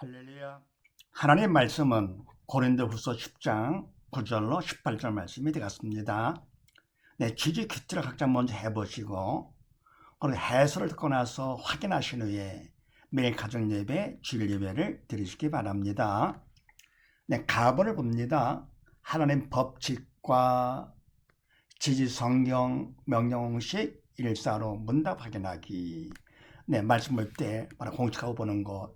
할렐루야. 하나님의 말씀은 고린도후서 10장 9절로 18절 말씀이 되겠습니다. 네, 취지 퀴즈를 각자 먼저 해보시고 그리고 해설을 듣고 나서 확인하신 후에 매일 가정 예배, 주일 예배를 드리시기 바랍니다. 네, 가본을 봅니다. 하나님 법칙과 지지 성경 명령식 일사로 문답 확인하기. 네, 말씀 볼 때 바로 공식하고 보는 거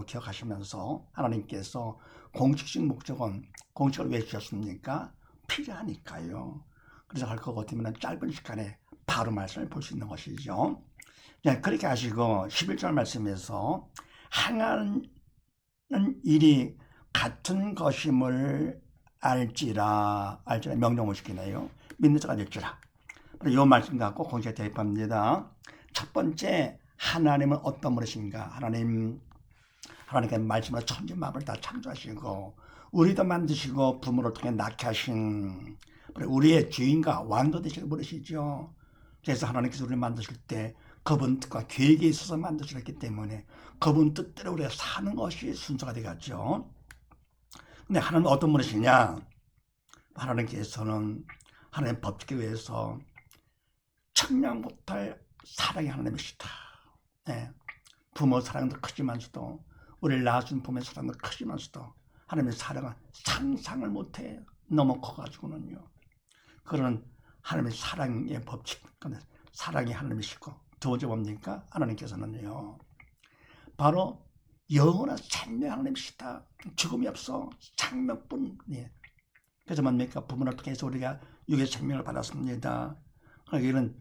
기억하시면서 하나님께서 공식적 목적은 공식을 왜 주셨습니까? 필요하니까요. 그래서 할 것 같으면 짧은 시간에 바로 말씀을 볼 수 있는 것이죠. 네, 그렇게 하시고 11절 말씀에서 행하는 일이 같은 것임을 알지라 명령을 시키네요. 믿는 자가 될지라. 이 말씀 갖고 공식에 대입합니다. 첫 번째, 하나님은 어떤 분이신가? 하나님께 말씀으로 천지 만물을 다 창조하시고 우리도 만드시고 부모를 통해 낳게 하신 우리의 주인과 왕도 되시는 분이시죠. 그래서 하나님께서 우리를 만드실 때 그분 뜻과 계획이 있어서 만드셨기 때문에 그분 뜻대로 우리가 사는 것이 순서가 되겠죠. 근데 하나님은 어떤 분이시냐? 하나님께서는 하나님의 법칙에 의해서 측량 못할 사랑의 하나님이시다. 네. 부모 사랑도 크지만서도 우리를 낳아준 부모의 사랑도 크지만서도 하나님의 사랑은 상상을 못해. 너무 커가지고는요. 그런 하나님의 사랑의 법칙, 사랑이 하나님이시고 두 번째 뭡니까? 하나님께서는요. 바로 영원한 생명 하나님이시다. 죽음이 없어. 생명뿐. 그래서 뭡니까? 부모를 통해서 우리가 육의 생명을 받았습니다. 그러니까 이런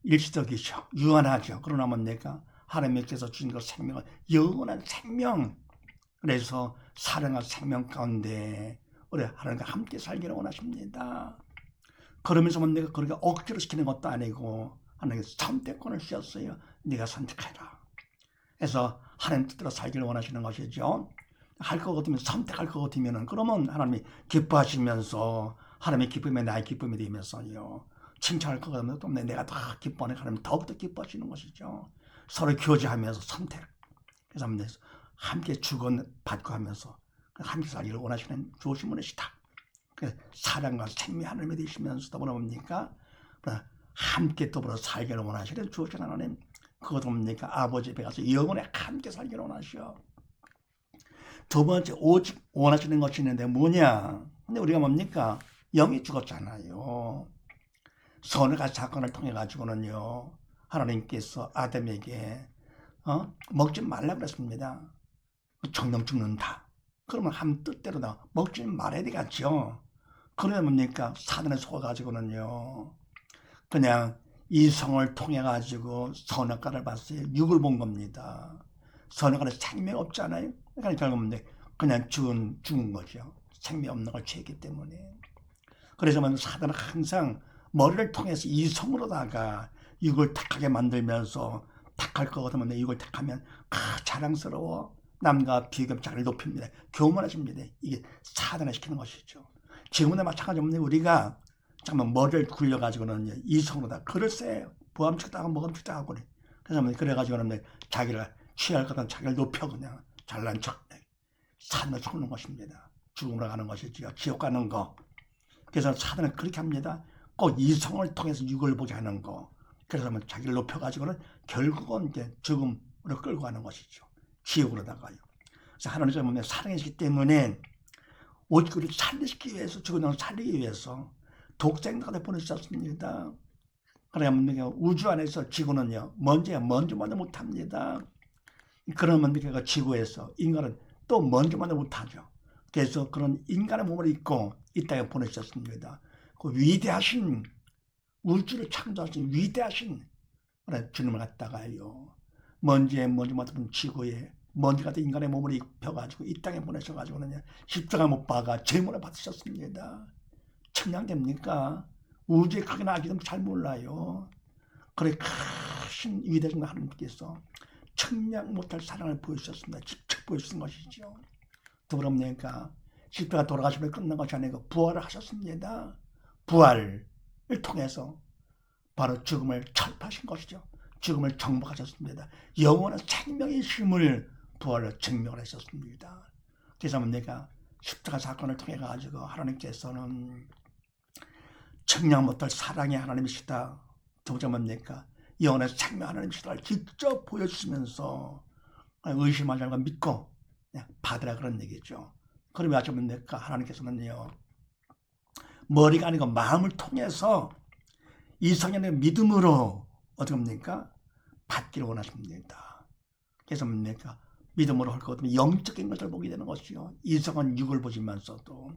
일시적이죠. 유한하죠. 그러나 뭡니까? 하나님께서 주신 그 생명은 영원한 생명. 그래서 사랑과 생명 가운데 우리 하나님과 함께 살기를 원하십니다. 그러면서 뭡니까? 그렇게 억지로 시키는 것도 아니고 하나님께서 선택권을 주셨어요. 네가 선택해라. 그래서 하나님 뜻대로 살기를 원하시는 것이죠. 할 것 같으면 선택할 것 같으면 그러면 하나님이 기뻐하시면서 하나님의 기쁨이 나의 기쁨이 되면서요. 칭찬할 것 같으면 또 내가 더 기뻐하는 하나님 더욱더 기뻐하시는 것이죠. 서로 교제하면서 선택. 그래서 함께 주고받고 하면서 함께 살기를 원하시는 좋으신 분이시다. 사랑과 생명 하나님이 되시면서도 뭡니까? 함께 더불어 살기를 원하시는 좋으신 하나님. 그것도 뭡니까? 아버지 앞에 가서 영원히 함께 살기를 원하시오. 두 번째, 오직 원하시는 것이 있는데 뭐냐? 근데 우리가 뭡니까? 영이 죽었잖아요. 선악의 사건을 통해 가지고는요. 하나님께서 아담에게 먹지 말라 그랬습니다. 정령 죽는다. 그러면 한 뜻대로 다 먹지 말아야 되겠죠. 그러면 뭡니까? 사단에 속아가지고는요. 그냥 이성을 통해 가지고 선악과를 봤어요. 육을 본 겁니다. 선악과는 생명 없잖아요. 그러니까 결국 그냥 죽은 거죠. 생명 없는 걸 죄기 때문에. 그래서 사단은 항상 머리를 통해서 이성으로다가 육을 택하게 만들면서 택할 것 같으면 육을 택하면 자랑스러워. 남과 비교 자기를 높입니다. 교만해집니다. 이게 사단을 시키는 것이죠. 지금도 마찬가지입니다. 우리가 잠깐만 머리를 굴려가지고는 이성으로다 글쎄 보암직도 하고 먹음직도 하고 그래가지고는 자기를 취할 거든 자기를 높여 그냥 잘난 척 산을 쏘는 것입니다. 죽음으로 가는 것이지요. 지옥 가는 거. 그래서 사단은 그렇게 합니다. 꼭 이성을 통해서 육을 보게 하는 거. 그래서 자기를 높여가지고는 결국은 이제 죽음으로 끌고 가는 것이죠. 지옥으로다가요. 그래서 하나님께서 사랑이시기 때문에 오직 우리를 살리시기 위해서 죽은 영을 살리기 위해서 독생자가 보내주셨습니다. 그러니까 우주 안에서 지구는요. 먼지만도 못합니다. 그러면 그 지구에서 인간은 또 먼지만도 못하죠. 그래서 그런 인간의 몸을 입고 이 땅에 보내주셨습니다. 그 위대하신 우주를 창조하신 위대하신 주님을 갖다가요. 먼지만도 지구에 먼지 같은 인간의 몸을 입혀가지고 이 땅에 보내셔가지고는 십자가 못 박아 제물을 받으셨습니다. 청량됩니까? 우주에 크게 나기도 잘 몰라요. 그래 크신 위대하신 하나님께서 청량 못할 사랑을 보여주셨습니다. 직접 보여주신 것이죠. 더불어니까 십자가 돌아가시면 끝난 것이 아니고 부활을 하셨습니다. 부활을 통해서 바로 죽음을 철파하신 것이죠. 죽음을 정복하셨습니다. 영원한 생명의 힘을 부활을 증명을 했었습니다. 그래서 내가 십자가 사건을 통해 가지고 하나님께서는 측량 못할 사랑의 하나님이시다. 두 번째가 영원의 생명 하나님이시다를 직접 보여주시면서 의심하지 말고 믿고 받으라 그런 얘기죠. 그러면 아침은 내가 하나님께서는요 머리가 아니고 마음을 통해서 이성의 믿음으로 어떻게 합니까? 받기를 원하십니다. 그래서 뭡니까? 믿음으로 할 것 같으면 영적인 것을 보게 되는 것이요. 이성은 육을 보지만서도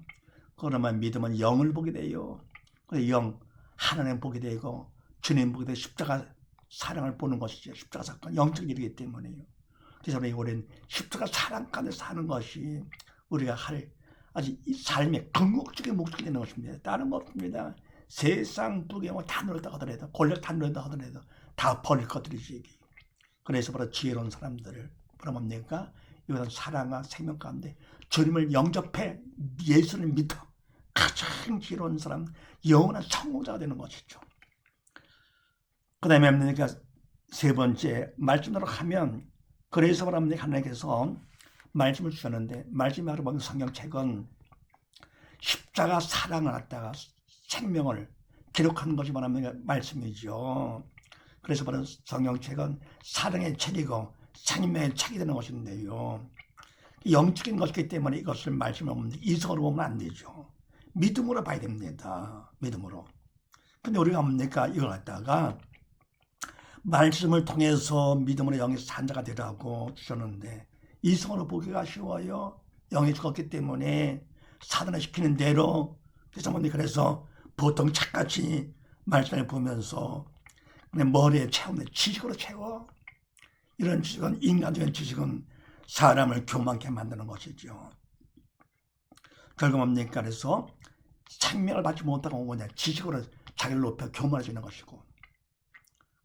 그러면 믿음은 영을 보게 돼요. 그래서 영 하나님 보게 되고 주님 보게 되고 십자가 사랑을 보는 것이죠. 십자가 사건 영적인 일이기 때문에요. 그래서 우리는 십자가 사랑 가운데 사는 것이 우리가 할 아주 삶의 궁극적인 목적이 되는 것입니다. 다른 거 없습니다. 세상 부경을 다 누렸다 하더라도 권력 다 누렸다 하더라도 다 버릴 것들이지. 그래서 바로 지혜로운 사람들을 바로 뭡니까? 이것은 사랑과 생명 가운데 주님을 영접해 예수를 믿어 가장 지혜로운 사람 영원한 성공자가 되는 것이죠. 그 다음에 뭡니까? 세 번째 말씀으로 하면 그래서 바로 하나님께서 말씀을 주셨는데 말씀이 바로 보면 성경책은 십자가 사랑을 갖다가 생명을 기록하는 것이 말하면 말씀이죠. 그래서 바로 성경책은 사랑의 책이고 생명의 책이 되는 것인데요. 영적인 것이기 때문에 이것을 말씀을 보면 이성으로 보면 안 되죠. 믿음으로 봐야 됩니다. 믿음으로. 근데 우리가 뭡니까? 이걸 갖다가 말씀을 통해서 믿음으로 영의 산자가 되라고 주셨는데 이성으로 보기가 쉬워요. 영이 죽었기 때문에 사단을 시키는 대로 그래서 보통 착같이 말씀을 보면서 그냥 머리에 채우는 지식으로 채워. 이런 지식은 인간적인 지식은 사람을 교만케 만드는 것이죠. 결국 뭡니까? 그래서 생명을 받지 못하고 뭐냐 지식으로 자기를 높여 교만해지는 것이고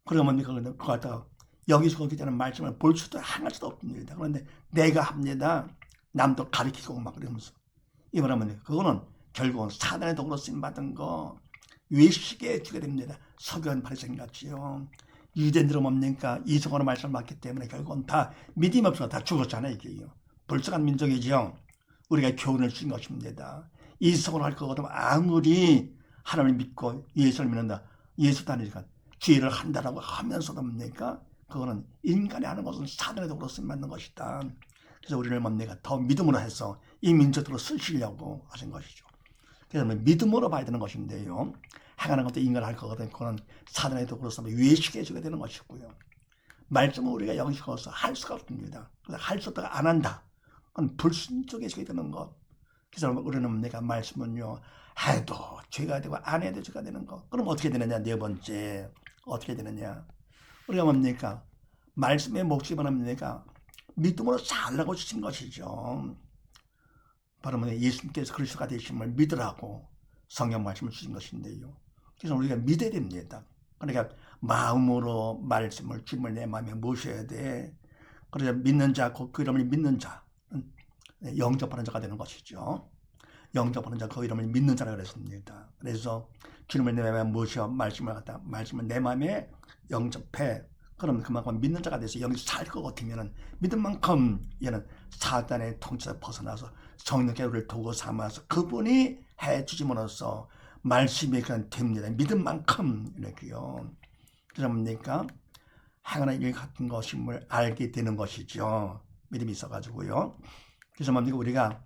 그러고 뭡니까? 그거 갖다가 여기서 거기 되는 말씀을 볼 수도 행할 수도 없습니다. 그런데 내가 합니다. 남도 가르치고 막 그러면서 이 말하면 그거는 결국은 사단의 도구로 쓰임받은 거 외식에 주게 됩니다. 서기관 바리새인 같이요. 유대인들은 뭡니까? 이성으로 말씀을 받기 때문에 결국은 다 믿음이 없어서 다 죽었잖아요. 이게요. 불쌍한 민족이죠. 우리가 교훈을 준 것입니다. 이성으로 할 거거든 아무리 하나님을 믿고 예수를 믿는다. 예수 다니니까 기회를 한다라고 하면서도 뭡니까? 그거는 인간이 하는 것은 사단의 도구로 쓰임받는 것이다. 그래서 우리를 뭡니까? 더 믿음으로 해서 이 민족으로 쓰시려고 하신 것이죠. 그래서 믿음으로 봐야 되는 것인데요. 행하는 것도 인간을 할 거거든. 그거는 사단의 도구로서 외식해 주게 되는 것이고요. 말씀은 우리가 영식어서 할 수가 없습니다. 그래서 할 수 없다가 안 한다. 그건 불순종에 주게 되는 것. 그래서 우리는 내가 말씀은요. 해도 죄가 되고 안 해도 죄가 되는 것. 그럼 어떻게 되느냐? 네 번째. 어떻게 되느냐? 우리가 뭡니까? 말씀의 목적이 뭡니까? 믿음으로 살라고 주신 것이죠. 바로 예수님께서 그리스도가 되심을 믿으라고 성경 말씀을 주신 것인데요. 그래서 우리가 믿어야 됩니다. 그러니까 마음으로 말씀을 주님을 내 마음에 모셔야 돼. 그래서 믿는 자, 그 이름을 믿는 자, 영접하는 자가 되는 것이죠. 영접하는 자, 그 이름을 믿는 자라고 그랬습니다. 그래서 주님을 내 마음에 모셔 말씀을 갖다 말씀을 내 마음에 영접해. 그럼 그만큼 믿는 자가 돼서 여기 살 것 같으면 믿은 만큼 얘는 사단의 통치에서 벗어나서 성령께 우리를 도구 삼아서 그분이 해주심으로써 말씀이 그냥 됩니다. 믿은 만큼 이렇게요. 그래서 뭡니까? 행하는 일 같은 것임을 알게 되는 것이죠. 믿음이 있어가지고요. 그래서 뭡니까? 우리가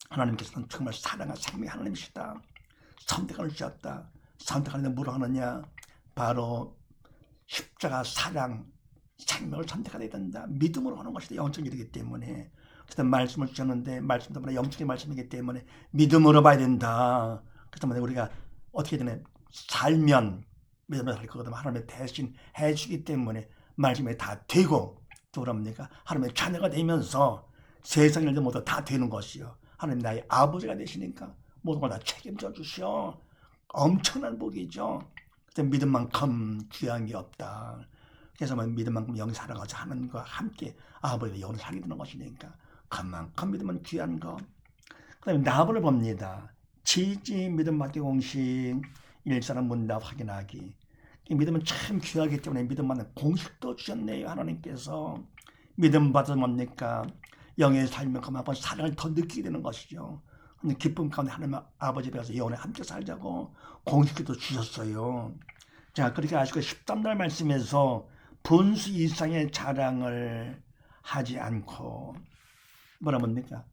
하나님께서는 정말 사랑과 생명의 하나님이시다. 선택을 주셨다. 선택하는데 뭐로 하느냐? 바로 십자가 사랑 생명을 선택해야 된다. 믿음으로 하는 것이다. 영적인 일이기 때문에. 그래서 말씀을 주셨는데 말씀도 영적인 말씀이기 때문에 믿음으로 봐야 된다. 그래서 우리가 어떻게 되냐? 살면 믿음으로 할 거거든. 하나님의 대신 해주기 때문에 말씀이 다 되고 또 그럽니까? 하나님의 자녀가 되면서 세상 일들 모두 다 되는 것이요. 하나님 나의 아버지가 되시니까 모든 걸 다 책임져 주시오. 엄청난 복이죠. 믿은 만큼 귀한 게 없다. 그래서 믿은 만큼 영이 살아가자 하는 것과 함께 아버지가 영을 살게 되는 것이니까 그만큼 믿으면 귀한 것. 그 다음에 나번을 봅니다. 지지 믿음 받기 공식 일사람 문답 확인하기. 믿음은 참 귀하기 때문에 믿음 받는 공식도 주셨네요. 하나님께서 믿음 받으면 뭡니까? 영의 삶을 그만큼 사랑을 더 느끼게 되는 것이죠. 근데 기쁨 가운데 하나님 아버지께서 영원히 함께 살자고 공식기도 주셨어요. 자, 그렇게 아시고 13절 말씀에서 분수 이상의 자랑을 하지 않고 뭐라 뭡니까?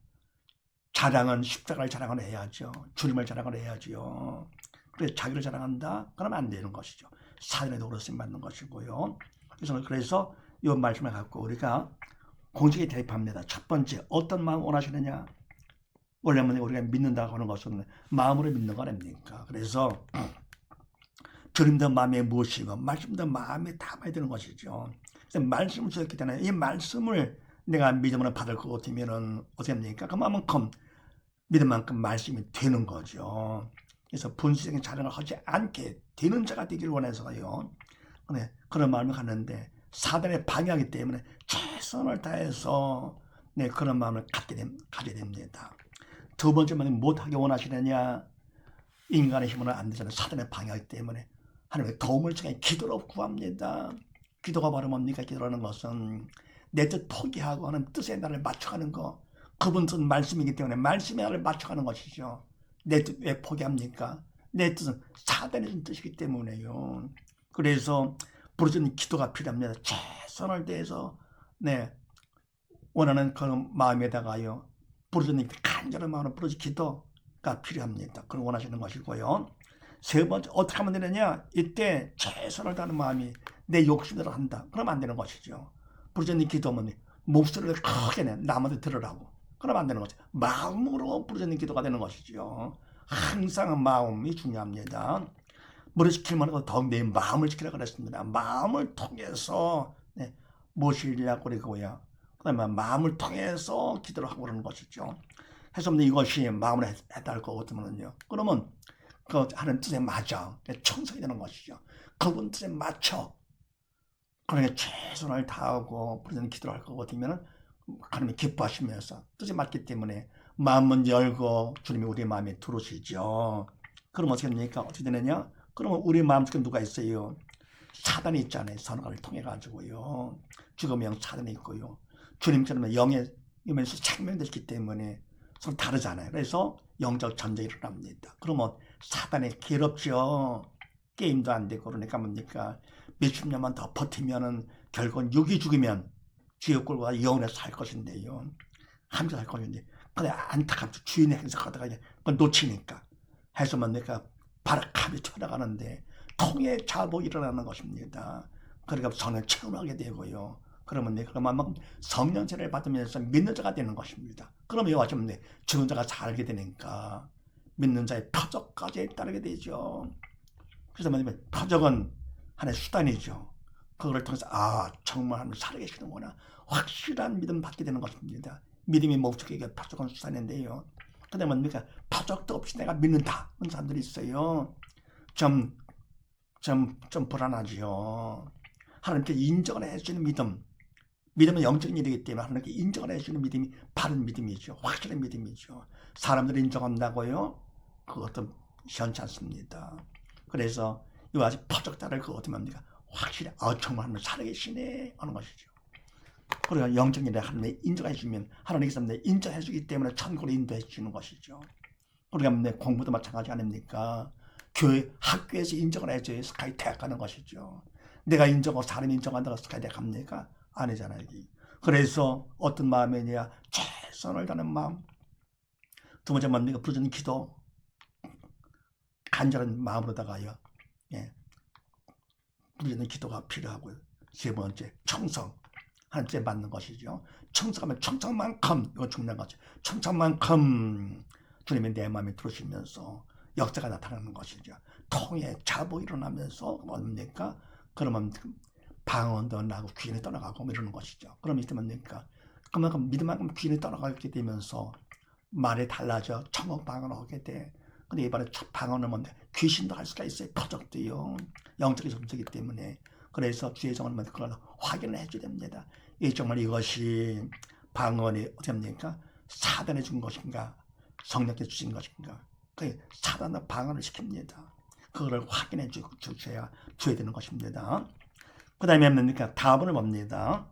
자랑은 십자가를 자랑을 해야죠. 주님을 자랑을 해야죠. 그래서 자기를 자랑한다? 그러면 안 되는 것이죠. 사단의 도구로 쓰임받는 것이고요. 그래서 이 말씀을 갖고 우리가 공식에 대입합니다. 첫 번째, 어떤 마음 원하시느냐? 원래는 우리가 믿는다고 하는 것은 마음으로 믿는 거 아닙니까? 그래서 주님도 마음에 무엇이고 말씀도 마음에 담아야 되는 것이죠. 그래서 말씀을 주셨기 때문에 이 말씀을 내가 믿음으로 받을 것 같으면은 어떻게 합니까? 그만큼 믿음만큼 말씀이 되는 거죠. 그래서 분수적인 자랑을 하지 않게 되는 자가 되길 원해서요. 네, 그런 마음을 갖는데 사단의 방해하기 때문에 최선을 다해서 네, 그런 마음을 가져야 됩니다. 두 번째는 못하게 원하시느냐? 인간의 힘으로는 안 되잖아요. 사단의 방해하기 때문에 하나님의 도움을 청해 기도로 구합니다. 기도가 바로 뭡니까? 기도라는 것은 내 뜻 포기하고 하는 뜻에 나를 맞춰가는 거. 그분 뜻은 말씀이기 때문에 말씀에 나를 맞춰가는 것이죠. 내 뜻 왜 포기합니까? 내 뜻은 사단의 준 뜻이기 때문에요. 그래서 부르짖는 기도가 필요합니다. 최선을 다해서 네, 원하는 그 마음에다가요. 부르짖는 간절한 마음으로 부르짖는 기도가 필요합니다. 그걸 원하시는 것이고요. 세 번째, 어떻게 하면 되느냐? 이때 최선을 다하는 마음이 내 욕심대로 한다. 그러면 안 되는 것이죠. 부르짖는 기도면 목소리를 크게 내 남한테 들으라고. 그러면 안 되는 거죠. 마음으로 부르짖는 기도가 되는 것이죠. 항상 마음이 중요합니다. 머리 지키면 더욱 내 마음을 지키라 그랬습니다. 마음을 통해서 네, 무엇이려고 그러고요. 그다음에 마음을 통해서 기도를 하고 그러는 것이죠. 해서 이것이 마음으로 해달 것 같으면요. 그러면 그 하는 뜻에 맞아 청성이 되는 것이죠. 그분 뜻에 맞춰 그러니까 최선을 다하고 부르짖는 기도를 할 것 같으면 하나님이 기뻐하시면서 뜻에 맞기 때문에 마음은 열고 주님이 우리 마음에 들어오시죠. 그럼 어떻게 됩니까? 어떻게 되느냐? 그러면 우리 마음속에 누가 있어요? 사단이 있잖아요. 선악을 통해 가지고요. 죽음의 영 사단이 있고요. 주님처럼 영의 이면서 창명되셨기 때문에 서로 다르잖아요. 그래서 영적 전쟁이 일어납니다. 그러면 사단이 괴롭죠. 게임도 안 되고 그러니까 뭡니까? 몇십 년만 더 버티면은 결국은 육이 죽으면 지옥골과 영원에서 살 것인데요. 함께 살 것인데 근데 안타깝죠. 주인의 행사하다가 그걸 놓치니까 해서 뭡니까? 바락함이 쳐나가는데 통해 자복이 일어나는 것입니다. 그러니까 성령 체험하게 되고요. 그러면 그만큼 성령체를 받으면서 믿는 자가 되는 것입니다. 그러면 여호와 좀 죽은 자가 살게 되니까 믿는 자의 표적까지 따르게 되죠. 그래서 뭐냐면 표적은 하나의 수단이죠. 그걸 통해서 정말 하나님 살아계시는구나. 확실한 믿음 받게 되는 것입니다. 믿음이 목적에게 표적은 수단인데요. 근데 뭡니까? 표적도 없이 내가 믿는다. 그런 사람들이 있어요. 좀 불안하지요. 하나님께 인정을 해주는 믿음. 믿음은 영적인 일이기 때문에 하나님께 인정을 해주는 믿음이 바른 믿음이죠. 확실한 믿음이죠. 사람들이 인정한다고요? 그것도 시원치 않습니다. 그래서 이와 같이 표적다를 그것도 뭡니까? 확실히 정말 하나님 살아계시네 하는 것이죠. 그리고 영적인 일에 하나님이 인정해주면 하나님께서 인정해주기 때문에 천국으로 인도해주는 것이죠. 우리가 공부도 마찬가지 아닙니까? 교회 학교에서 인정을 해줘야 스카이 대학 가는 것이죠. 내가 인정하고 사람이 인정한다고 스카이 대학 갑니까? 아니잖아요. 그래서 어떤 마음이냐? 최선을 다하는 마음. 두 번째 뭡니까? 부르짖는 기도. 간절한 마음으로다가요. 부르짖는 기도가 필요하고요. 세 번째 청성. 하나님께 맞는 것이죠. 청성하면 청성만큼 이거 중요한 거죠. 청성만큼 주님이 내 마음에 들어오시면서 역사가 나타나는 것이죠. 통해 자복이 일어나면서 뭡니까? 그러면 방언도 나고 귀인이 떠나가고 이러는 것이죠. 그럼 이때 뭡니까? 그만큼 믿음만큼 귀인이 떠나가게 되면서 말이 달라져 천국 방언을 하게 돼. 근데 이번에 첫 방언을 뭔데 귀신도 할 수가 있어요. 표적도요. 영적인 점수이기 때문에. 그래서 주의 정을 그걸 확인을 해줘야 됩니다. 이 정말 이것이 방언이 어떻게 합니까? 사단에 준 것인가? 성령께 주신 것인가? 그 사단의 방언을 시킵니다. 그거를 확인해 주셔야 되는 것입니다. 그 다음에 뭡니까? 다음은 뭡니다.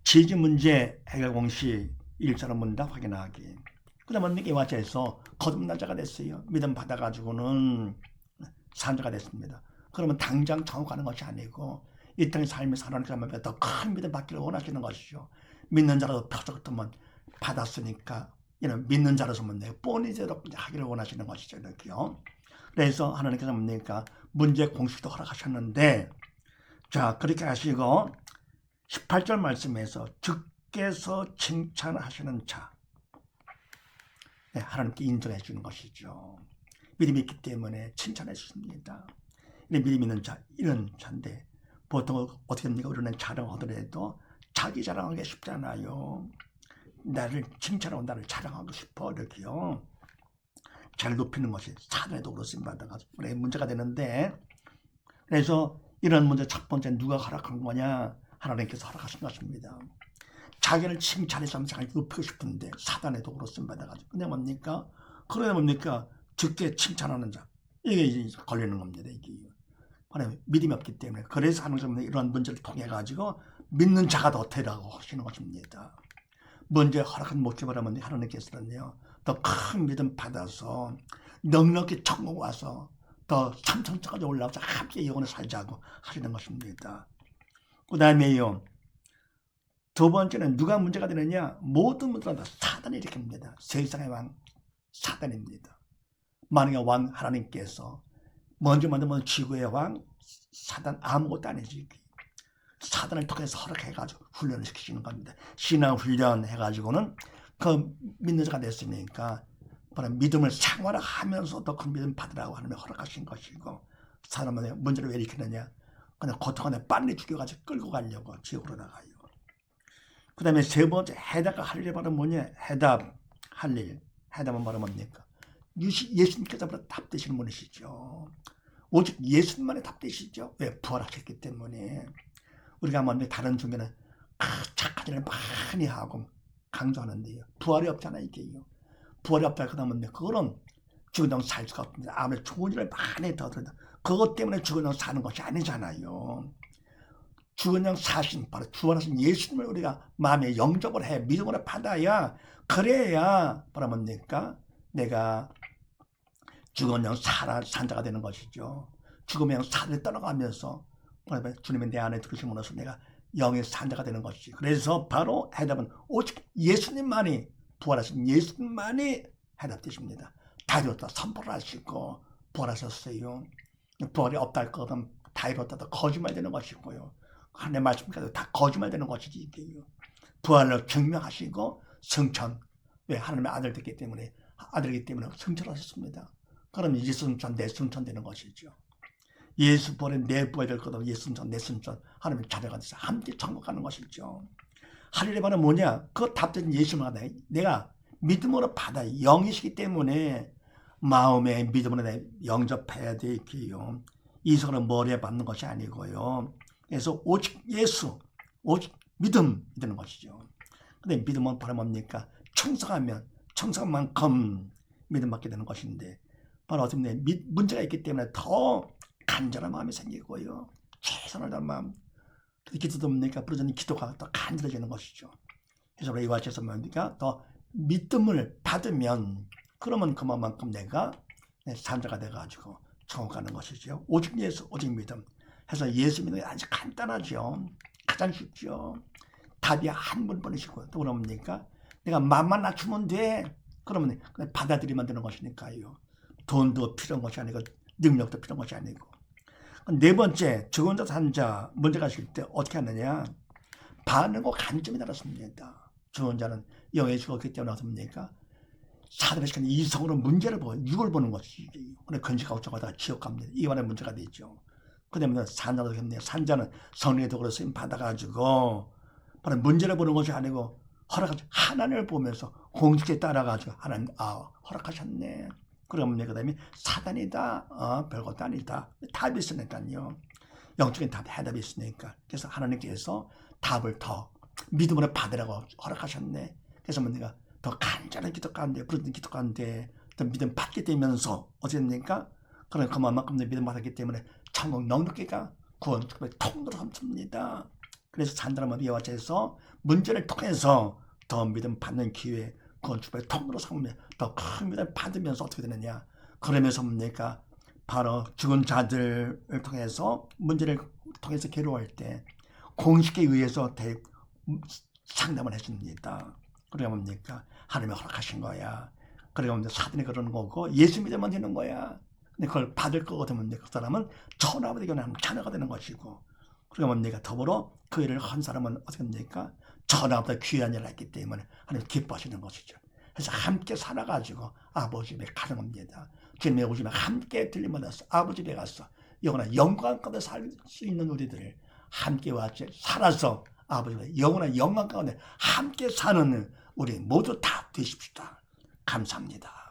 지지 문제 해결 공식 1절로 문다 확인하기. 그 다음에 이와자에서 거듭난 자가 됐어요. 믿음 받아가지고는 산자가 됐습니다. 그러면 당장 천국 가는 것이 아니고 이 땅의 삶을 살아가는 사람에게 더 큰 믿음 받기를 원하시는 것이죠. 믿는 자라도 표적같으면 받았으니까 이는 믿는 자로서만 내가 뻔히대로 하기를 원하시는 것이죠. 이렇게요. 그래서 하나님께서 뭡니까? 문제 공식도 허락하셨는데, 자, 그렇게 하시고 18절 말씀에서 주께서 칭찬하시는 자, 네, 하나님께 인정해 주는 것이죠. 믿음이 있기 때문에 칭찬해 주십니다. 믿음 있는 자, 이런 자인데 보통 어떻게 됩니까? 우리는 자랑하더라도 자기 자랑하기 쉽잖아요. 나를 칭찬하고 나를 자랑하고 싶어 이렇게요. 잘 높이는 것이 사단의 도구로 쓰임받아가지고 문제가 되는데, 그래서 이런 문제 첫 번째 누가 허락한 거냐? 하나님께서 허락하신 것입니다. 자기를 칭찬해서 자기를 높이고 싶은데 사단의 도구로 쓰임받아가지고 근데 뭡니까? 그러다 뭡니까? 적게 칭찬하는 자, 이게 걸리는 겁니다. 이게 믿음이 없기 때문에. 그래서 하나님께서 이런 문제를 통해 가지고 믿는 자가 더 되라고 하시는 것입니다. 먼저 허락한 목적을 하면 하나님께서는요, 더 큰 믿음 받아서 넉넉히 천국 와서 더 삼천까지 올라와서 함께 영원히 살자고 하시는 것입니다. 그 다음에요, 두 번째는 누가 문제가 되느냐? 모든 문제는 다 사단이 일으킵니다. 세상의 왕 사단입니다. 만약에 왕 하나님께서 먼저 만들면 지구의 왕 사단 아무것도 아니지. 사단을 통해서 허락해가지고 훈련을 시키시는 겁니다. 신앙 훈련 해가지고는 그 믿는 자가 됐으니까 믿음을 생활하면서 더 큰 믿음 받으라고 하나님이 허락하신 것이고, 사람은 문제를 왜 일으키느냐? 그냥 고통 안에 빨리 죽여가지고 끌고 가려고 지옥으로 나가요. 그 다음에 세 번째 해답할 일 바로 뭐냐? 해답할 일. 해답은 바로 뭡니까? 예수님께서 바로 답되시는 분이시죠. 오직 예수님만이 답되시죠. 왜? 부활하셨기 때문에. 우리가 먼저 다른 중에는 착한 일을 많이 하고 강조하는데요. 부활이 없잖아요, 이게요. 부활이 없다 그러면 그거는 죽은 영 살 수가 없습니다. 아무리 좋은 일을 많이 더 들어도 그것 때문에 죽은 영 사는 것이 아니잖아요. 죽은 영 사신 바로 부활하신 예수님을 우리가 마음에 영접을 해 믿음으로 받아야, 그래야 바로 뭡니까? 내가 죽은 영 산 자가 되는 것이죠. 죽음의 영 살을 떠나가면서 주님이 내 안에 들으심으로써 내가 영의 산 자가 되는 것이지. 그래서 바로 해답은 오직 예수님만이, 부활하신 예수님만이 해답되십니다. 다 이뤘다 선포를 하시고 부활하셨어요. 부활이 없다 할 거면 다 이뤘다도 거짓말 되는 것이고요. 하나님의 말씀까지 다 거짓말 되는 것이지. 이게요. 부활을 증명하시고 성천, 왜? 하나님의 아들이기 때문에, 아들이기 때문에 성천하셨습니다. 그럼 이 성천 내 성천 되는 것이죠. 예수 부활에 내 부활이 될 거다. 예수 성천 내 성천, 하나님의 자녀가 돼서 함께 천국 가는 것이죠. 할 일이 바로 뭐냐? 그 답된 예수만 하다 내가 믿음으로 받아, 영이시기 때문에 마음에 믿음으로 영접해야 되기요. 이성으로 머리에 받는 것이 아니고요. 그래서 오직 예수, 오직 믿음이 되는 것이죠. 근데 믿음은 바로 뭡니까? 청성하면 청성만큼 믿음 받게 되는 것인데, 바로 어떻게 문제가 있기 때문에 더 간절한 마음이 생기고요. 최선을 다한 마음, 기도도 뭡니까? 부르짖는 기도가 더 간절해지는 것이죠. 그래서 이와 같이 해서 뭡니까? 더 믿음을 받으면, 그러면 그만큼 내가 산자가 돼가지고 천국 가는 것이죠. 오직 예수, 오직 믿음. 해서 예수 믿는 게 아주 간단하죠. 가장 쉽죠. 답이 한 분뿐이시고, 또 그럽니까? 내가 마음만 낮추면 돼. 그러면 받아들이면 되는 것이니까요. 돈도 필요한 것이 아니고 능력도 필요한 것이 아니고. 네 번째, 죽은 자 산 자 문제가 있을 때 어떻게 하느냐? 반응과 관점이 다릅니다. 죽은 자는 영에 죽었기 때문에 어떻습니까? 사단의 시간 이성으로 문제를 보고 육을 보는 것이죠. 근데 건식하고 저거다가 지옥 갑니다. 이완의 문제가 되죠. 그 다음에 산자도 그렇네요. 산자는 성령의 도구로 쓰임 받아가지고 바로 문제를 보는 것이 아니고 허락하죠. 하나님을 보면서 공식에 따라가지고 하나님, 허락하셨네. 그러면 그 다음에 사단이다. 별것도 아니다. 답이 있으니까요. 영적인 답, 해답이 있으니까. 그래서 하나님께서 답을 더 믿음으로 받으라고 허락하셨네. 그래서 내가 더 간절한 기도 가운데, 부르짖는 기도 가운데 더 믿음 받게 되면서 어떻게 됩니까? 그런 그만큼 믿음 받았기 때문에 천국 넉넉히가 구원 특별히 통로로 삼습니다. 그래서 산다는 이와처에서 문제를 통해서 더 믿음 받는 기회, 건축의 통로로 삼으며 더 큰 믿음을 받으면서 어떻게 되느냐. 그러면서 뭡니까? 바로 죽은 자들을 통해서 문제를 통해서 괴로워할 때 공식에 의해서 상담을 해줍니다. 그러니까 뭡니까? 하나님이 허락하신 거야. 그러니까 사단이 그러는 거고 예수 믿으면 되는 거야. 근데 그걸 받을 거거든. 그 사람은 천하보다 하나님 자녀가 되는 것이고, 그러니까 뭡니까? 더불어 그 일을 한 사람은 어떻게 됩니까? 천하보다 귀한 일을 했기 때문에 하나님 기뻐하시는 것이죠. 그래서 함께 살아가지고 아버지 집에 가는 겁니다. 주님의 오시면 함께 들림받아서 아버지 집에 가서 영원한 영광 가운데 살 수 있는 우리들을 함께 와서 살아서 아버지 집에 영원한 영광 가운데 함께 사는 우리 모두 다 되십시다. 감사합니다.